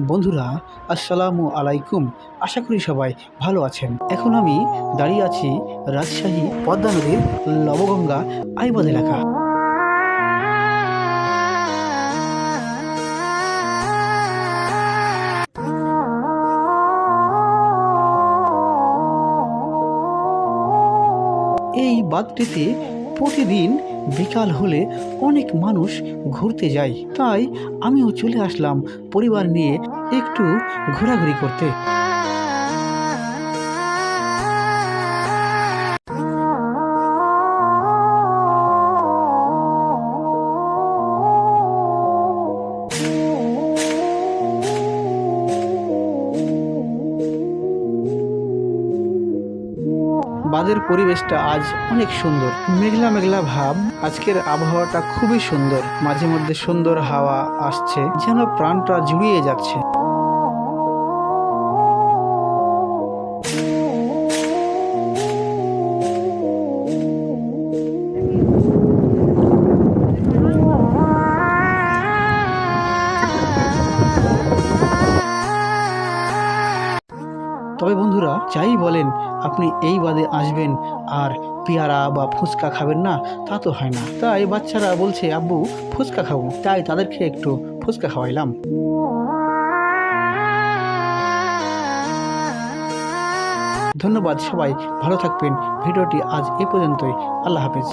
বন্ধুরা, আসসালামু আলাইকুম। আশা করি সবাই ভালো আছেন। এখন আমি দাঁড়িয়ে আছি রাজশাহী পদ্মা নদীর লবগঙ্গা আইবাদ এলাকা। এই বাঁধটিতে প্রতিদিন বিকাল হলে অনেক মানুষ ঘুরতে যায়, তাই আমিও চলে আসলাম পরিবার নিয়ে একটু ঘোরাঘুরি করতে। বাঁধের পরিবেশটা আজ অনেক সুন্দর, মেঘলা মেঘলা ভাব। আজকের আবহাওয়াটা খুবই সুন্দর, মাঝে মধ্যে সুন্দর হাওয়া আসছে, যেন প্রাণটা জুড়িয়ে যাচ্ছে। তবে বন্ধুরা, যাই বলেন, আপনি এই বাদে আসবেন আর পেয়ারা বা ফুচকা খাবেন না, তা তো হয় না। তাই বাচ্চারা বলছে আব্বু ফুচকা খাবো, তাই তাদেরকে একটু ফুচকা খাওয়াইলাম। ধন্যবাদ, সবাই ভালো থাকবেন। ভিডিওটি আজ এ পর্যন্তই। আল্লাহ হাফেজ।